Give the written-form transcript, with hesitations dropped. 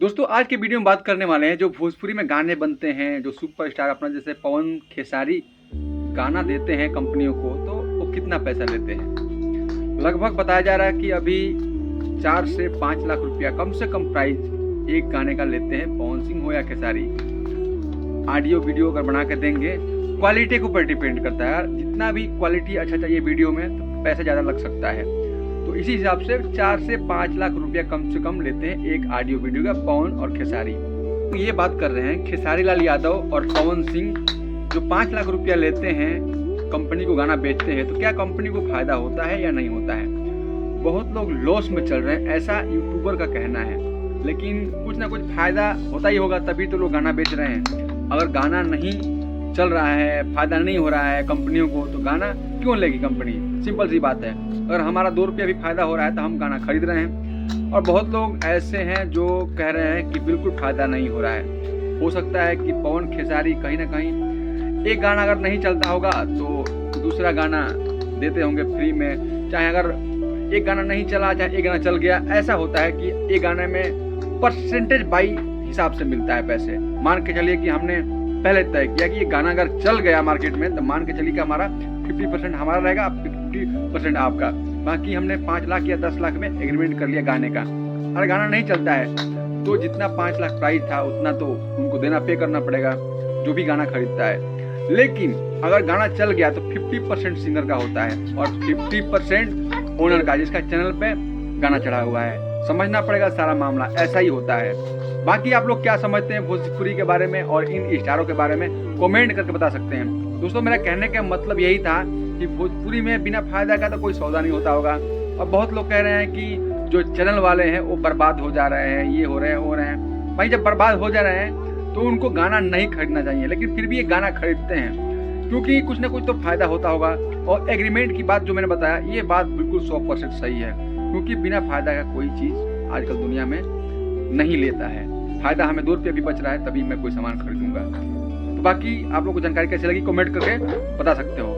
दोस्तों आज के वीडियो में बात करने वाले हैं जो भोजपुरी में गाने बनते हैं, जो सुपरस्टार अपना जैसे पवन खेसारी गाना देते हैं कंपनियों को, तो वो कितना पैसा लेते हैं। लगभग बताया जा रहा है कि अभी 4 से 5 लाख रुपया कम से कम प्राइस एक गाने का लेते हैं पवन सिंह हो या खेसारी। ऑडियो वीडियो अगर बना के देंगे, क्वालिटी के ऊपर डिपेंड करता है यार, जितना भी क्वालिटी अच्छा चाहिए वीडियो में तो पैसा ज़्यादा लग सकता है। तो इसी हिसाब से 4 से 5 लाख रुपया कम से कम लेते हैं एक ऑडियो वीडियो का पवन और खेसारी। तो ये बात कर रहे हैं खेसारी लाल यादव और पवन सिंह जो 5 लाख रुपया लेते हैं कंपनी को गाना बेचते हैं, तो क्या कंपनी को फायदा होता है या नहीं होता है। बहुत लोग लॉस में चल रहे हैं ऐसा यूट्यूबर का कहना है, लेकिन कुछ ना कुछ फायदा होता ही होगा तभी तो लोग गाना बेच रहे हैं। अगर गाना नहीं चल रहा है, फायदा नहीं हो रहा है कंपनियों को, तो गाना क्यों लेगी कंपनी। सिंपल सी बात है, अगर हमारा 2 रुपया भी फायदा हो रहा है तो हम गाना खरीद रहे हैं। और बहुत लोग ऐसे हैं जो कह रहे हैं कि बिल्कुल फायदा नहीं हो रहा है। हो सकता है कि पवन खेसारी कहीं ना कहीं एक गाना अगर नहीं चलता होगा तो दूसरा गाना देते होंगे फ्री में, चाहे अगर एक गाना नहीं चला चाहे एक गाना चल गया। ऐसा होता है कि एक गाने में परसेंटेज बाई हिसाब से मिलता है पैसे। मान के चलिए कि हमने पहले तय किया कि ये गाना अगर चल गया मार्केट में तो मान के चलिए कि हमारा 50% हमारा रहेगा, 50% आपका। बाकी हमने 5 लाख या 10 लाख में एग्रीमेंट कर लिया गाने का। अगर गाना नहीं चलता है तो जितना 5 लाख प्राइस था उतना तो उनको देना पे करना पड़ेगा जो भी गाना खरीदता है। लेकिन अगर गाना चल गया तो 50% सिंगर का होता है और 50% ओनर का, जिसका चैनल पे गाना चढ़ा हुआ है। समझना पड़ेगा सारा मामला, ऐसा ही होता है। बाकी आप लोग क्या समझते हैं भोजपुरी के बारे में और इन स्टारों के बारे में कमेंट करके बता सकते हैं। दोस्तों मेरा कहने का मतलब यही था कि भोजपुरी में बिना फायदा का तो कोई सौदा नहीं होता होगा। और बहुत लोग कह रहे हैं कि जो चैनल वाले हैं वो बर्बाद हो जा रहे हैं, ये हो रहे हैं। भाई जब बर्बाद हो जा रहे हैं तो उनको गाना नहीं खरीदना चाहिए, लेकिन फिर भी ये गाना खरीदते हैं क्योंकि कुछ ना कुछ तो फायदा होता होगा। और एग्रीमेंट की बात जो मैंने बताया, ये बात बिल्कुल 100% सही है, क्योंकि बिना फायदा का कोई चीज़ आजकल दुनिया में नहीं लेता है। फायदा हमें 2 रुपया भी बच रहा है तभी मैं कोई सामान खरीदूंगा। तो बाकी आप लोग को जानकारी कैसे लगी कमेंट करके बता सकते हो।